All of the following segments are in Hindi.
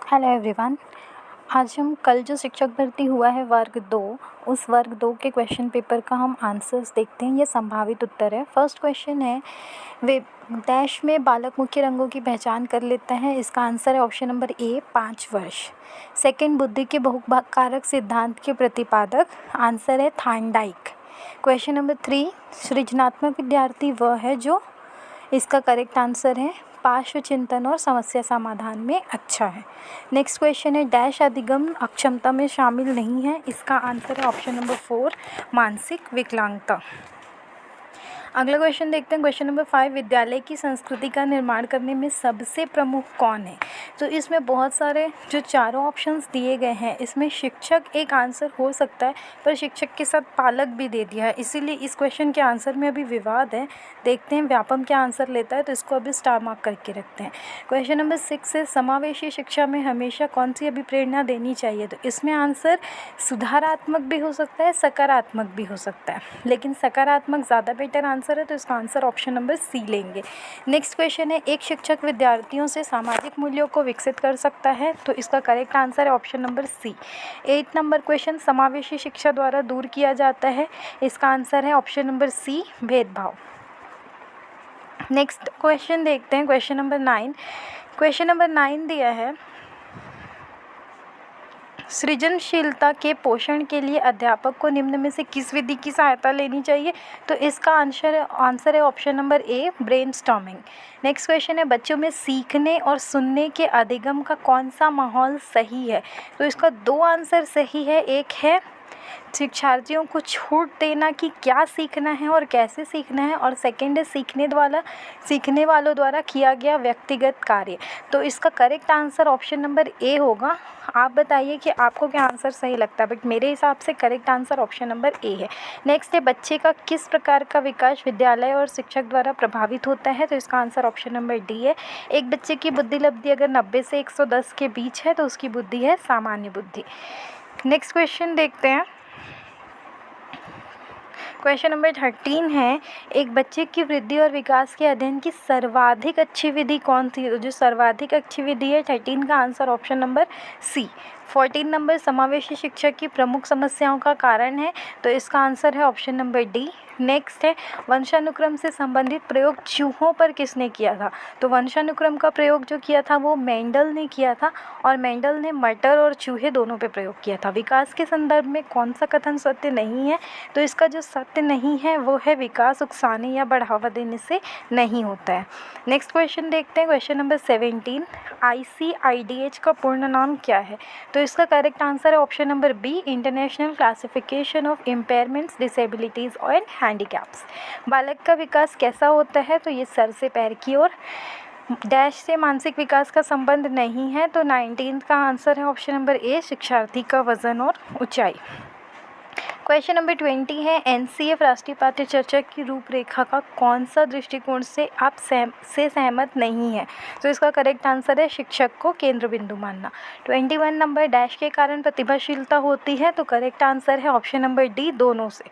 Hello everyone. आज हम कल जो शिक्षक भर्ती हुआ है वर्ग 2, उस वर्ग 2 के क्वेश्चन पेपर का हम आंसर्स देखते हैं। ये संभावित उत्तर है। फर्स्ट क्वेश्चन है, वे डैश में बालक मुख्य रंगों की पहचान कर लेता है। इसका आंसर है ऑप्शन नंबर ए 5 वर्ष। सेकंड, बुद्धि के बहुकारक सिद्धांत के प्रतिपादक, आंसर है थार्नडाइक। क्वेश्चन नंबर 3, सृजनात्मक विद्यार्थी वह है जो, इसका करेक्ट आंसर है पार्श्व चिंतन और समस्या समाधान में अच्छा है। नेक्स्ट क्वेश्चन है, डैश अधिगम अक्षमता में शामिल नहीं है। इसका आंसर है ऑप्शन नंबर 4 मानसिक विकलांगता। अगला क्वेश्चन देखते हैं। क्वेश्चन नंबर 5, विद्यालय की संस्कृति का निर्माण करने में सबसे प्रमुख कौन है। तो इसमें बहुत सारे जो चारों ऑप्शंस दिए गए हैं, इसमें शिक्षक एक आंसर हो सकता है, पर शिक्षक के साथ पालक भी दे दिया है, इसीलिए इस क्वेश्चन के आंसर में अभी विवाद है। देखते हैं व्यापम क्या आंसर लेता है, तो इसको अभी स्टार मार्क करके रखते हैं। क्वेश्चन नंबर 6 है, समावेशी शिक्षा में हमेशा कौन सी अभिप्रेरणा देनी चाहिए। तो इसमें आंसर सुधारात्मक भी हो सकता है, सकारात्मक भी हो सकता है, लेकिन सकारात्मक ज़्यादा बेटर आंसर है, तो इसका आंसर ऑप्शन नंबर सी लेंगे। नेक्स्ट क्वेश्चन है, एक शिक्षक विद्यार्थियों से सामाजिक मूल्यों को विकसित कर सकता है। तो इसका करेक्ट आंसर है option number C. 8 number question, समावेशी शिक्षा द्वारा दूर किया जाता है। इसका आंसर है ऑप्शन नंबर सी भेदभाव। नेक्स्ट क्वेश्चन देखते हैं। Question number 9। क्वेश्चन नंबर 9 दिया है, सृजनशीलता के पोषण के लिए अध्यापक को निम्न में से किस विधि की सहायता लेनी चाहिए। तो इसका आंसर है ऑप्शन नंबर ए ब्रेनस्टॉर्मिंग। नेक्स्ट क्वेश्चन है, बच्चों में सीखने और सुनने के अधिगम का कौन सा माहौल सही है। तो इसका 2 आंसर सही है। एक है शिक्षार्थियों को छूट देना कि क्या सीखना है और कैसे सीखना है, और सेकंड है सीखने वालों द्वारा किया गया व्यक्तिगत कार्य। तो इसका करेक्ट आंसर ऑप्शन नंबर ए होगा। आप बताइए कि आपको क्या आंसर सही लगता है, बट मेरे हिसाब से करेक्ट आंसर ऑप्शन नंबर ए है। नेक्स्ट है, बच्चे का किस प्रकार का विकास विद्यालय और शिक्षक द्वारा प्रभावित होता है। तो इसका आंसर ऑप्शन नंबर डी है। एक बच्चे की बुद्धि लब्धि अगर 90 से 110 के बीच है, तो उसकी बुद्धि है सामान्य बुद्धि। नेक्स्ट क्वेश्चन देखते हैं। क्वेश्चन नंबर 13 है, एक बच्चे की वृद्धि और विकास के अध्ययन की सर्वाधिक अच्छी विधि कौन सी। तो जो सर्वाधिक अच्छी विधि है 13 का answer option number C. 14 number, समावेशी शिक्षा की प्रमुख समस्याओं का कारण है। तो इसका आंसर है ऑप्शन नंबर डी। नेक्स्ट है, वंशानुक्रम से संबंधित प्रयोग चूहों पर किसने किया था। तो वंशानुक्रम का प्रयोग जो किया था वो मेंडल ने किया था, और मेंडल ने मटर और चूहे दोनों पे प्रयोग किया था। विकास के संदर्भ में कौन सा कथन सत्य नहीं है। तो इसका जो सत्य नहीं है वो है विकास उकसाने या बढ़ावा देने से नहीं होता है। नेक्स्ट क्वेश्चन देखते हैं। क्वेश्चन नंबर 17, ICIDH का पूर्ण नाम क्या है। तो इसका करेक्ट आंसर है option number B International Classification of Impairments, Disabilities और हैंडीकैप्स। बालक का विकास कैसा होता है। तो ये सर से पैर की ओर। डैश से मानसिक विकास का संबंध नहीं है। तो 19 का आंसर है ऑप्शन नंबर ए शिक्षार्थी का वजन और ऊंचाई। क्वेश्चन नंबर 20 है, NCF राष्ट्रीय पाठ्य चर्चा की रूपरेखा का कौन सा दृष्टिकोण से आप सहमत नहीं है। तो इसका करेक्ट आंसर है शिक्षक को केंद्र बिंदु मानना। 21 नंबर, डैश के कारण प्रतिभाशीलता होती है। तो करेक्ट आंसर है ऑप्शन नंबर डी दोनों से।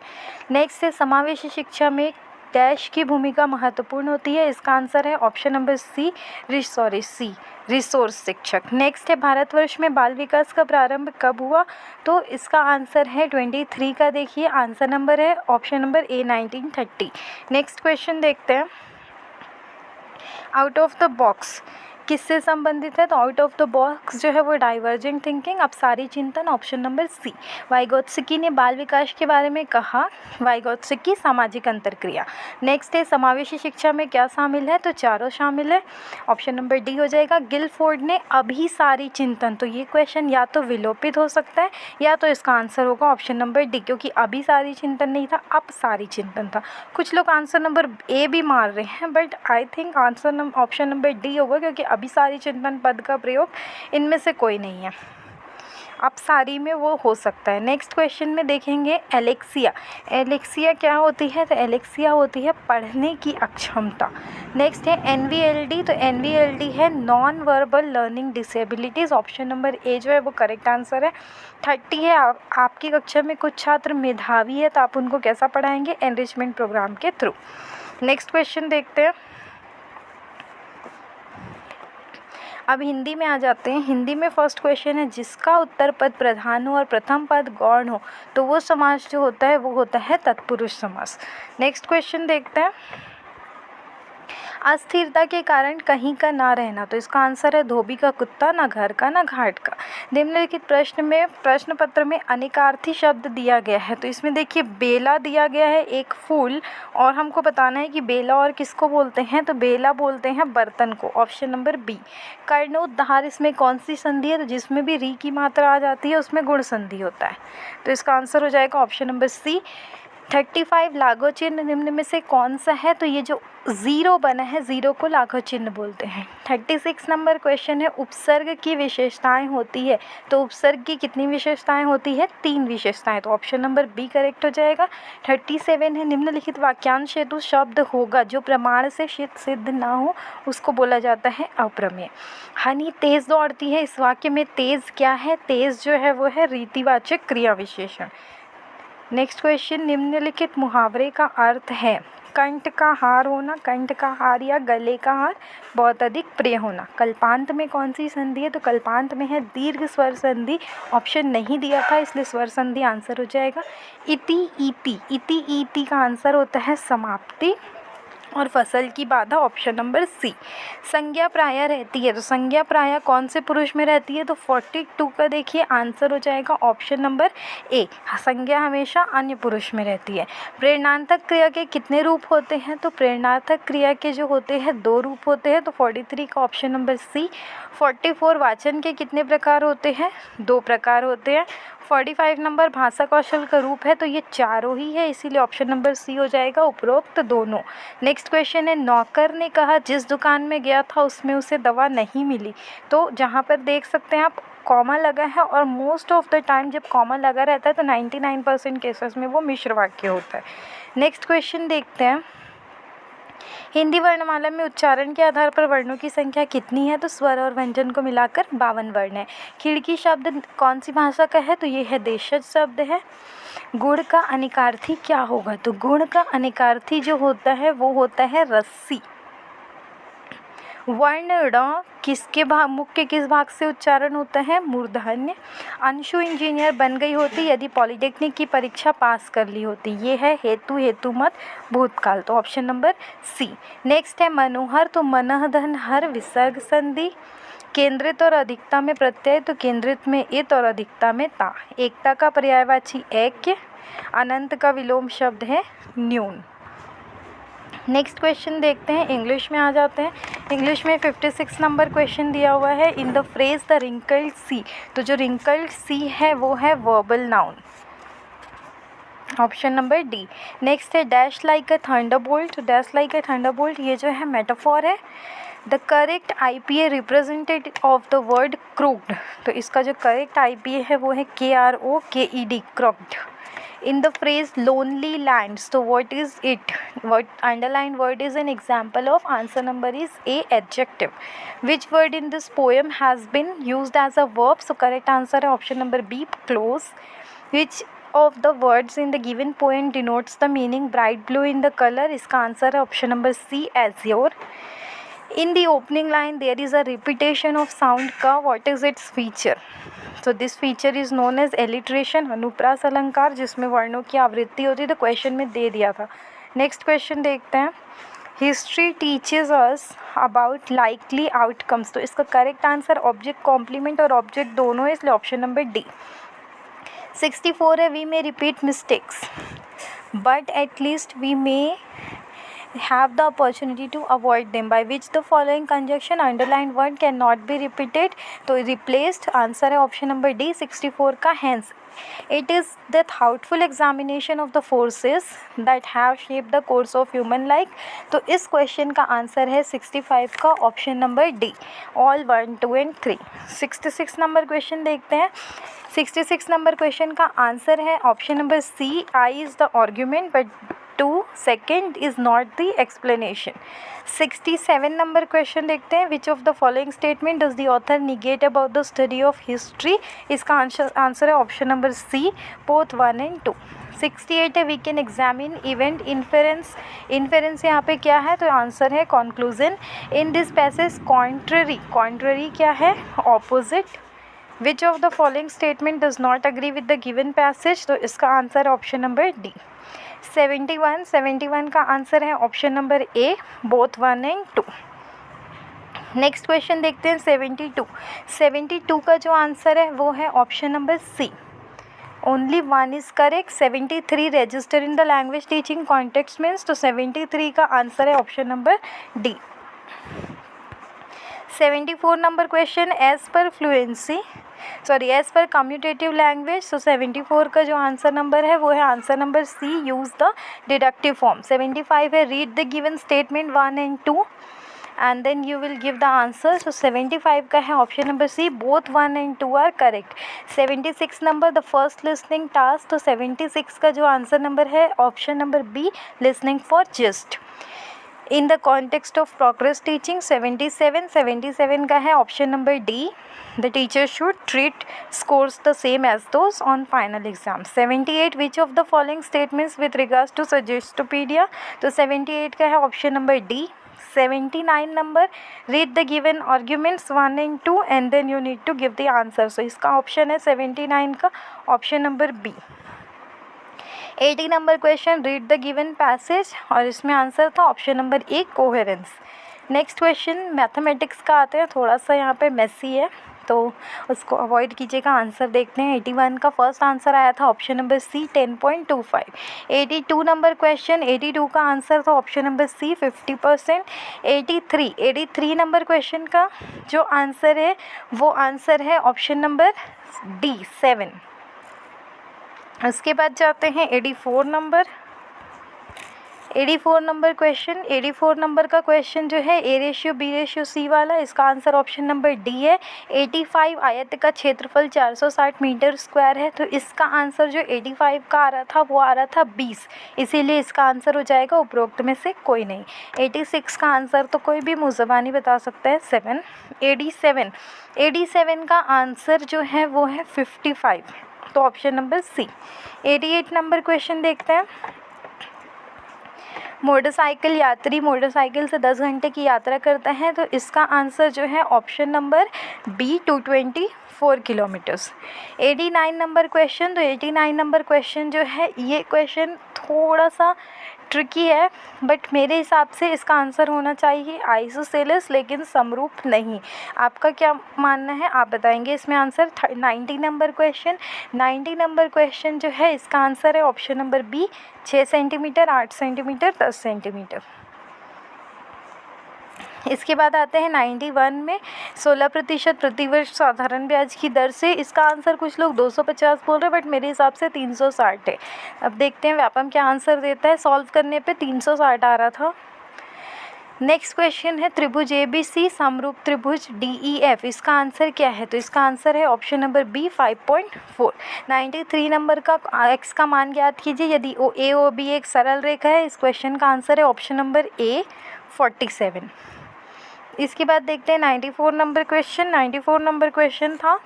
नेक्स्ट है, समावेशी शिक्षा में डैश की भूमिका महत्वपूर्ण होती है। इसका आंसर है ऑप्शन नंबर सी रिसोर्स शिक्षक। नेक्स्ट है, भारतवर्ष में बाल विकास का प्रारंभ कब हुआ। तो इसका आंसर है 23 का, देखिए आंसर नंबर है ऑप्शन नंबर ए 1930। नेक्स्ट क्वेश्चन देखते हैं। आउट ऑफ द बॉक्स किससे संबंधित है। तो आउट ऑफ द बॉक्स जो है वो डाइवर्जेंट थिंकिंग, अपसारी चिंतन, ऑप्शन नंबर सी। वाइगोत्स्की ने बाल विकास के बारे में कहा। वाइगोत्स्की सामाजिक अंतरक्रिया। नेक्स्ट है, समावेशी शिक्षा में क्या शामिल है। तो चारों शामिल है, ऑप्शन नंबर डी हो जाएगा। गिलफोर्ड ने अभिसारी चिंतन, तो ये क्वेश्चन या तो विलोपित हो सकता है या तो इसका आंसर होगा ऑप्शन नंबर डी, क्योंकि अभिसारी चिंतन नहीं था, अपसारी चिंतन था। कुछ लोग आंसर नंबर ए भी मार रहे हैं, but I think answer option number D होगा, क्योंकि अभिसारी चिंतन पद का प्रयोग इनमें से कोई नहीं है। अपसारी में वो हो सकता है। नेक्स्ट क्वेश्चन में देखेंगे एलेक्सिया क्या होती है। तो एलेक्सिया होती है पढ़ने की अक्षमता। नेक्स्ट है NVLD। तो NVLD है non verbal learning disabilities, option number ए जो है वो करेक्ट आंसर है। 30 है, आपकी कक्षा में कुछ छात्र मेधावी है, तो आप उनको कैसा पढ़ाएंगे, एनरिचमेंट प्रोग्राम के थ्रू। नेक्स्ट क्वेश्चन देखते हैं। अब हिंदी में आ जाते हैं। हिंदी में फर्स्ट क्वेश्चन है, जिसका उत्तर पद प्रधान हो और प्रथम पद गौण हो तो वो समास जो होता है वो होता है तत्पुरुष समास। नेक्स्ट क्वेश्चन देखते हैं। अस्थिरता के कारण कहीं का ना रहना, तो इसका आंसर है धोबी का कुत्ता, ना घर का ना घाट का। निम्नलिखित प्रश्न पत्र में अनेकार्थी शब्द दिया गया है, तो इसमें देखिए बेला दिया गया है एक फूल, और हमको बताना है कि बेला और किसको बोलते हैं, तो बेला बोलते हैं बर्तन को, ऑप्शन नंबर बी। कर्णोद्धार इसमें कौन सी संधि है, तो जिसमें भी री की मात्रा आ जाती है उसमें गुण संधि होता है, तो इसका आंसर हो जाएगा ऑप्शन नंबर सी। 35 लाघव चिन्ह निम्न में से कौन सा है, तो ये जो ज़ीरो बना है ज़ीरो को लाघव चिन्ह बोलते हैं। 36 नंबर क्वेश्चन है, उपसर्ग की विशेषताएं होती है, तो उपसर्ग की कितनी विशेषताएं होती है, 3 विशेषताएं, तो ऑप्शन नंबर बी करेक्ट हो जाएगा। 37 है, निम्नलिखित वाक्यांश हेतु शब्द होगा जो प्रमाण से सिद्ध ना हो उसको बोला जाता है अप्रमेय। हनी तेज दौड़ती है, इस वाक्य में तेज क्या है, तेज जो है वो है रीतिवाचक क्रिया विशेषण। नेक्स्ट क्वेश्चन, निम्नलिखित मुहावरे का अर्थ है कंठ का हार होना, कंठ का हार या गले का हार बहुत अधिक प्रिय होना। कल्पांत में कौन सी संधि है, तो कल्पांत में है दीर्घ स्वर संधि, ऑप्शन नहीं दिया था इसलिए स्वर संधि आंसर हो जाएगा। इति ईति, इति ईति का आंसर होता है समाप्ति, और फसल की बाधा ऑप्शन नंबर सी। संज्ञा प्राय रहती है, तो संज्ञा प्राय कौन से पुरुष में रहती है, तो 42 का देखिए आंसर हो जाएगा ऑप्शन नंबर ए। संज्ञा हमेशा अन्य पुरुष में रहती है। प्रेरणार्थक क्रिया के कितने रूप होते हैं, तो प्रेरणार्थक क्रिया के जो होते हैं 2 रूप होते हैं, तो 43 का ऑप्शन नंबर सी। 44 वाचन के कितने प्रकार होते हैं, 2 प्रकार होते हैं। 45 नंबर भाषा कौशल का रूप है, तो ये चारों ही है, इसीलिए ऑप्शन नंबर सी हो जाएगा उपरोक्त दोनों। नेक्स्ट क्वेश्चन है, नौकर ने कहा जिस दुकान में गया था उसमें उसे दवा नहीं मिली, तो जहाँ पर देख सकते हैं आप कॉमा लगा है, और मोस्ट ऑफ द टाइम जब कॉमा लगा रहता है तो 99% केसेस में वो मिश्र वाक्य होता है। नेक्स्ट क्वेश्चन देखते हैं। हिंदी वर्णमाला में उच्चारण के आधार पर वर्णों की संख्या कितनी है, तो स्वर और व्यंजन को मिलाकर 52 वर्ण है। खिड़की शब्द कौन सी भाषा का है, तो ये है देशज शब्द है। गुण का अनिकार्थी क्या होगा, तो गुण का अनिकार्थी जो होता है वो होता है रस्सी। वर्ण ण किसके मुख के किस भाग से उच्चारण होता है, मूर्धन्य। अंशु इंजीनियर बन गई होती यदि पॉलिटेक्निक की परीक्षा पास कर ली होती, ये है हेतु हेतुमत भूतकाल, तो ऑप्शन नंबर सी। नेक्स्ट है मनोहर, तो मनः धन हर विसर्ग संधि। केंद्रित और अधिकता में प्रत्यय, तो केंद्रित में इत और अधिकता में ता। एकता का पर्यायवाची ऐक्य। अनंत का विलोम शब्द है न्यून। नेक्स्ट क्वेश्चन देखते हैं, इंग्लिश में आ जाते हैं। इंग्लिश में 56 नंबर क्वेश्चन दिया हुआ है, in the phrase the wrinkled sea, तो जो रिंकल्ड सी है वो है verbal noun, option number D. Next है dash like a thunderbolt, dash like a thunderbolt ये जो है मेटाफॉर है। The correct IPA representative of the word crooked, तो इसका जो करेक्ट IPA है वो है KROKED, crooked. In the phrase lonely lands, so what is it? What underlined word is an example of, answer number is A, adjective. Which word in this poem has been used as a verb? So correct answer है option number B, close. Which of the words in the given poem denotes the meaning bright blue in the color? इसका आंसर है option number C, azure. In the opening line there is a repetition of sound का, what is its feature? So this feature is known as alliteration, अनुप्रास अलंकार, जिसमें वर्णों की आवृत्ति होती है, तो क्वेश्चन में दे दिया था। नेक्स्ट क्वेश्चन देखते हैं। History teaches us about likely outcomes, तो इसका करेक्ट आंसर ऑब्जेक्ट कॉम्प्लीमेंट और ऑब्जेक्ट दोनों है, इसलिए ऑप्शन नंबर डी। 64 है, we may repeat mistakes but at least we may have the opportunity to avoid them, by which the following conjunction underlined word cannot be repeated, तो replaced, आंसर है ऑप्शन नंबर डी 64 का। hence it is the thoughtful examination of the forces that have shaped the course of human life, तो इस क्वेश्चन का आंसर है 65 का option number D, all 1, 2 and 3। 66 number question देखते हैं। 66 नंबर क्वेश्चन का आंसर है option number C, I is the argument but 2 second is not the explanation। 67 number question देखते हैं। Which of the following statement does the author negate about the study of history, इसका आंसर है option number C, both 1 and 2। 68 है we can examine event inference. Inference यहाँ पे क्या है, तो आंसर है conclusion. In this passage contrary, contrary क्या है, opposite. Which of the following statement does not agree with the given passage, तो इसका आंसर है ऑप्शन नंबर डी। 71 का आंसर है option number A, both 1 and 2। Next question देखते हैं 72 का जो आंसर है वो है option number C, only 1 is correct. 73 register in the language teaching context means, तो 73 का आंसर है option number D. 74 number question, as per communicative language, तो 74 का जो आंसर नंबर है वो है answer number C, use the deductive form. 75 है read the given statement 1 and 2 and then you will give the answer, so 75 का है option number C, both 1 and 2 are correct। 76 number, the first listening task, तो 76 का जो आंसर नंबर है option number B, listening for just. In the context of progress teaching 77 का है option number D, the teacher should treat scores the same as those on final exam। 78 which of the following statements with regards to suggestopedia, तो 78 का है option number D. 79 number, read the given arguments 1 and 2 and then you need to give the answer, so इसका ऑप्शन है 79 का option number B. 80 number question, read the given passage, और इसमें आंसर था option number A, coherence. Next question mathematics का आते हैं, थोड़ा सा यहाँ पे मेसी है तो उसको अवॉइड कीजिएगा। आंसर देखते हैं। 81 का फर्स्ट आंसर आया था option number C, 10.25। 82 number question, 82 का आंसर था option number C, 50%। 83 number question का जो आंसर है वो आंसर है ऑप्शन नंबर डी, 7। उसके बाद जाते हैं 84 नंबर क्वेश्चन। 84 नंबर का क्वेश्चन जो है A ratio B ratio C वाला, इसका आंसर ऑप्शन नंबर डी है। 85 आयत का क्षेत्रफल 460 मीटर स्क्वायर है, तो इसका आंसर जो 85 का आ रहा था वो आ रहा था 20, इसीलिए इसका आंसर हो जाएगा उपरोक्त में से कोई नहीं। 86 का आंसर तो कोई भी मुँह ज़बानी बता सकता है, 7। 87 का आंसर जो है वो है 55, तो option number C. 88 number question देखते हैं। मोटरसाइकिल यात्री मोटरसाइकिल से 10 घंटे की यात्रा करता है, तो इसका आंसर जो है option number B, 224 kilometres. 89 number question, तो 89 नंबर क्वेश्चन जो है ये क्वेश्चन थोड़ा सा ट्रिकी है, बट मेरे हिसाब से इसका आंसर होना चाहिए आइसोसेलेस, लेकिन समरूप नहीं। आपका क्या मानना है, आप बताएंगे इसमें answer. 90 number question, 90 number question जो है इसका आंसर है option number B, 6 centimetre, 8 centimetre, 10 centimetre. इसके बाद आते हैं 91 में 16% प्रतिवर्ष साधारण ब्याज की दर से, इसका आंसर कुछ लोग 250 बोल रहे हैं, बट मेरे हिसाब से 360 है। अब देखते हैं व्यापम क्या आंसर देता है। सॉल्व करने पे 360 आ रहा था। नेक्स्ट क्वेश्चन है त्रिभुज ABC समरूप त्रिभुज DEF, इसका आंसर क्या है, तो इसका आंसर है ऑप्शन नंबर बी, 5.4। 93 नंबर का x का मान ज्ञात कीजिए यदि AOB एक सरल रेखा है, इस क्वेश्चन का आंसर है ऑप्शन नंबर ए, 47। इसके बाद देखते हैं 94 नंबर क्वेश्चन। 94 नंबर क्वेश्चन था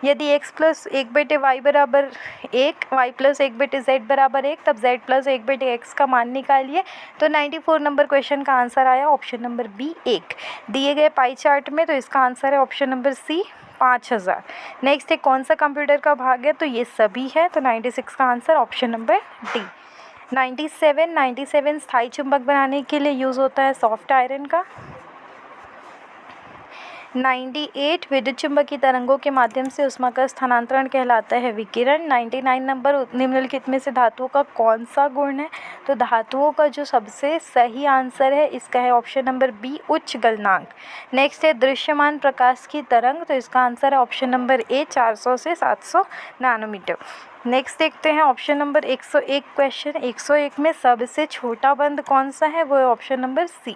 यदि x प्लस 1/y बराबर 1, y प्लस 1/z बराबर 1, तब z प्लस 1/x का मान निकालिए। तो 94 नंबर क्वेश्चन का आंसर आया ऑप्शन नंबर बी, 1। दिए गए पाई चार्ट में, तो इसका आंसर है ऑप्शन नंबर सी, 5000। नेक्स्ट है कौन सा कंप्यूटर का भाग है, तो ये सभी है, तो 96 का आंसर ऑप्शन नंबर डी। 97 स्थायी चुंबक बनाने के लिए यूज़ होता है सॉफ्ट आयरन का। 98 विद्युत चुम्बकीय तरंगों के माध्यम से ऊष्मा का स्थानांतरण कहलाता है विकिरण। 99 नंबर निम्नलिखित में से धातुओं का कौन सा गुण है, तो धातुओं का जो सबसे सही आंसर है इसका है ऑप्शन नंबर बी, उच्च गलनांक। नेक्स्ट है दृश्यमान प्रकाश की तरंग, तो इसका आंसर है ऑप्शन नंबर ए, 400 से 700 नैनोमीटर। नेक्स्ट देखते हैं ऑप्शन नंबर 101 क्वेश्चन। 101 में सबसे छोटा बंद कौन सा है, वो है ऑप्शन नंबर सी।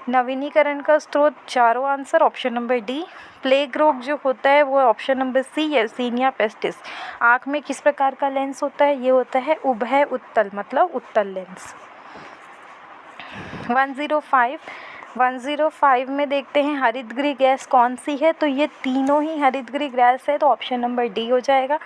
नवीनीकरण का स्रोत, चारों answer option number D. Plague रोग जो होता है वो है option number C, yersinia pestis। आँख में किस प्रकार का लेंस होता है, ये होता है उभय उत्तल, मतलब उत्तल लेंस। 105 में देखते हैं हरितगृह गैस कौन सी है, तो ये तीनों ही हरितगृह गैस है, तो ऑप्शन नंबर डी हो जाएगा।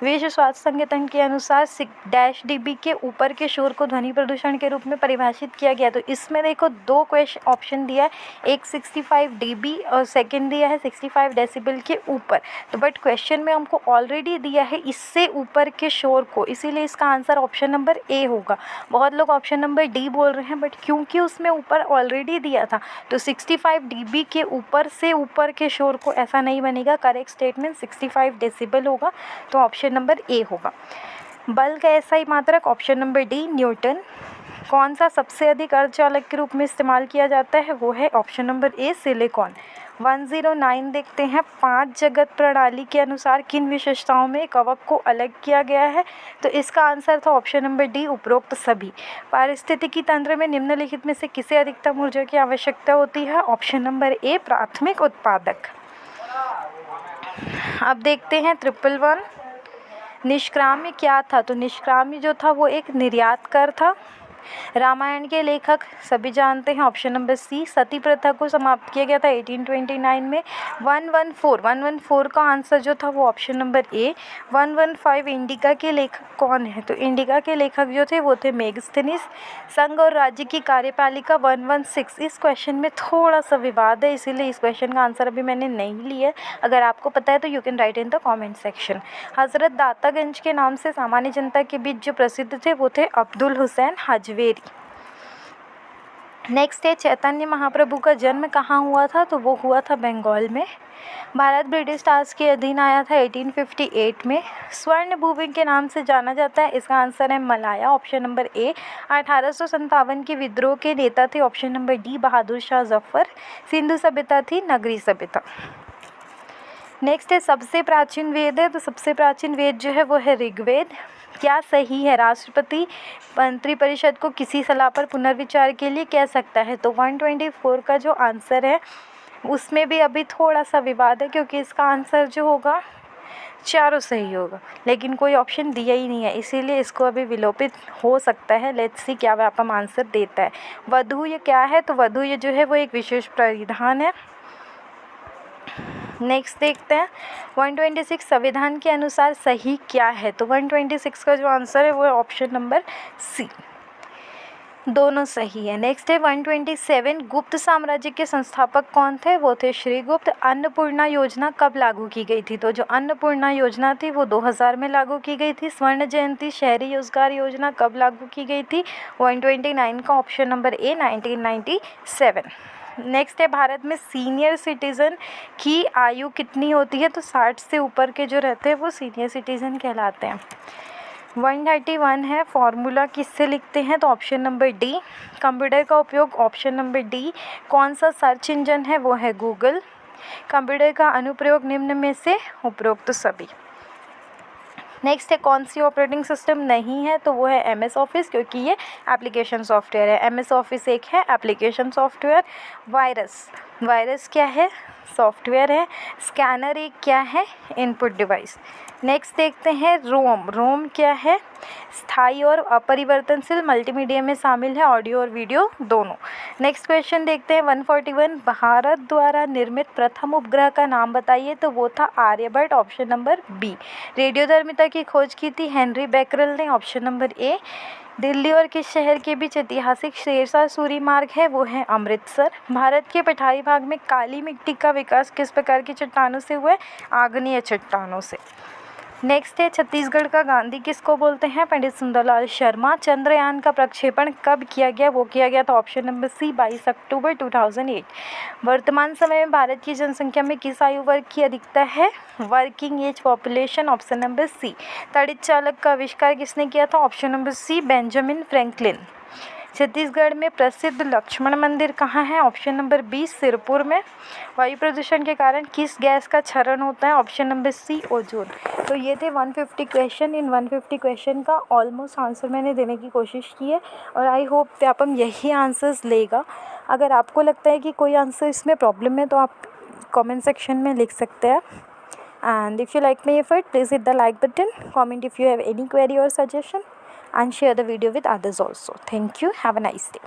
विश्व स्वास्थ्य संगठन के अनुसार डैश dB के ऊपर के शोर को ध्वनि प्रदूषण के रूप में परिभाषित किया गया। तो इसमें देखो दो क्वेश्चन ऑप्शन दिया है, एक 65 dB और सेकंड दिया है 65 डेसिबल के ऊपर। तो बट क्वेश्चन में हमको ऑलरेडी दिया है इससे ऊपर के शोर को, इसीलिए इसका आंसर ऑप्शन नंबर ए होगा। बहुत लोग ऑप्शन नंबर डी बोल रहे हैं, बट क्योंकि उसमें ऊपर ऑलरेडी दिया था तो 65 dB के ऊपर से ऊपर के शोर को ऐसा नहीं बनेगा। करेक्ट स्टेटमेंट 65 डेसिबल होगा, तो ऑप्शन नंबर ए होगा। बल का एसआई मात्रक ऑप्शन नंबर डी न्यूटन। कौन सा सबसे अधिक अर्धचालक के रूप में इस्तेमाल किया जाता है, वो है ऑप्शन नंबर ए सिलिकॉन। 109 देखते हैं, 5 जगत प्रणाली के अनुसार किन विशेषताओं में कवक को अलग किया गया है। तो इसका आंसर था ऑप्शन नंबर डी उपरोक्त सभी। पारिस्थितिकी तंत्र में निम्नलिखित में से किसे अधिकतम ऊर्जा की आवश्यकता होती है, ऑप्शन नंबर ए प्राथमिक उत्पादक। अब देखते हैं 111 निष्क्राम्य क्या था। तो निष्क्राम्य जो था वो एक निर्यात कर था। रामायण के लेखक सभी जानते हैं, ऑप्शन नंबर सी। सती प्रथा को समाप्त किया गया था 1829 में। 114 का आंसर जो था वो ऑप्शन नंबर ए। 115 इंडिका के लेखक कौन है, तो इंडिका के लेखक जो थे वो थे मेगस्थनीज। संघ और राज्य की कार्यपालिका 116, इस क्वेश्चन में थोड़ा सा विवाद है, इसीलिए इस क्वेश्चन का आंसर अभी मैंने नहीं लिया। अगर आपको पता है तो you can write in the comment section. हजरत दातागंज के नाम से सामान्य जनता के बीच जो प्रसिद्ध थे वो थे अब्दुल हुसैन हजवेरी। नेक्स्ट है चैतन्य महाप्रभु का जन्म कहाँ हुआ था, तो वो हुआ था बंगाल में। भारत ब्रिटिश राज के अधीन आया था 1858 में। स्वर्ण भूमि के नाम से जाना जाता है, इसका आंसर है मलाया, ऑप्शन नंबर ए। 1857 के विद्रोह के नेता थे, option number D Bahadur Shah Zafar. Sindhu सभ्यता थी नगरी सभ्यता। नेक्स्ट है सबसे प्राचीन वेद है, तो सबसे प्राचीन वेद जो है वो है ऋग्वेद। क्या सही है, राष्ट्रपति मंत्रिपरिषद को किसी सलाह पर पुनर्विचार के लिए कह सकता है, तो 124 का जो आंसर है उसमें भी अभी थोड़ा सा विवाद है, क्योंकि इसका आंसर जो होगा चारों सही होगा, लेकिन कोई ऑप्शन दिया ही नहीं है, इसीलिए इसको अभी विलोपित हो सकता है। लेट्स सी क्या व्यापम आंसर देता है। वधू ये क्या है, तो वधू ये जो है वो एक विशेष परिधान है। नेक्स्ट देखते हैं 126 संविधान के अनुसार सही क्या है, तो 126 का जो आंसर है वो है ऑप्शन नंबर सी, दोनों सही है। नेक्स्ट है 127 गुप्त साम्राज्य के संस्थापक कौन थे, वो थे श्रीगुप्त। अन्नपूर्णा योजना कब लागू की गई थी, तो जो अन्नपूर्णा योजना थी वो 2000 में लागू की गई थी। स्वर्ण जयंती शहरी रोजगार योजना कब लागू की गई थी, 129 का ऑप्शन नंबर ए 1997। नेक्स्ट है भारत में सीनियर सिटीज़न की आयु कितनी होती है, तो 60 से ऊपर के जो रहते हैं वो सीनियर सिटीज़न कहलाते हैं। 131 है फॉर्मूला किससे लिखते हैं, तो ऑप्शन नंबर डी। कंप्यूटर का उपयोग ऑप्शन नंबर डी। कौन सा सर्च इंजन है, वो है गूगल। कंप्यूटर का अनुप्रयोग निम्न में से उपरोक्त सभी। नेक्स्ट है कौन सी ऑपरेटिंग सिस्टम नहीं है, तो वो है एमएस ऑफिस, क्योंकि ये एप्लीकेशन सॉफ्टवेयर है। एमएस ऑफिस एक है एप्लीकेशन सॉफ्टवेयर। वायरस क्या है, सॉफ्टवेयर है। स्कैनर एक क्या है, इनपुट डिवाइस। नेक्स्ट देखते हैं रोम क्या है, स्थायी और अपरिवर्तनशील मल्टीमीडिया में शामिल है, ऑडियो और वीडियो दोनों। नेक्स्ट क्वेश्चन देखते हैं 141 भारत द्वारा निर्मित प्रथम उपग्रह का नाम बताइए, तो वो था आर्यभट्ट, ऑप्शन नंबर बी। रेडियोधर्मिता की खोज की थी हेनरी बैकरल ने, ऑप्शन नंबर ए। दिल्ली और किस शहर के बीच ऐतिहासिक शेरशाह सूरी मार्ग है, वो है अमृतसर। भारत के पठारी भाग में काली मिट्टी का विकास किस प्रकार की चट्टानों से हुआ है, आग्नेय चट्टानों से। नेक्स्ट है छत्तीसगढ़ का गांधी किसको बोलते हैं, पंडित सुंदरलाल शर्मा। चंद्रयान का प्रक्षेपण कब किया गया, वो किया गया था ऑप्शन नंबर सी 22 अक्टूबर 2008। वर्तमान समय में भारत की जनसंख्या में किस आयु वर्ग की अधिकता है, working age population, option number C. तड़ित चालक का आविष्कार किसने किया था, option number C Benjamin Franklin. Chhattisgarh में प्रसिद्ध लक्ष्मण मंदिर कहाँ है, ऑप्शन नंबर बी सिरपुर में। वायु प्रदूषण के कारण किस गैस का क्षरण होता है, ऑप्शन नंबर सी ओजोन। तो ये थे 150 क्वेश्चन। इन 150 क्वेश्चन का ऑलमोस्ट आंसर मैंने देने की कोशिश की है, और आई होप व्यापम यही आंसर्स लेगा। अगर आपको लगता है कि कोई आंसर इसमें प्रॉब्लम है तो आप कमेंट सेक्शन में लिख सकते हैं। And if you like my effort please hit the like button, comment if you have any query और suggestion, and share the video with others also. Thank you. Have a nice day.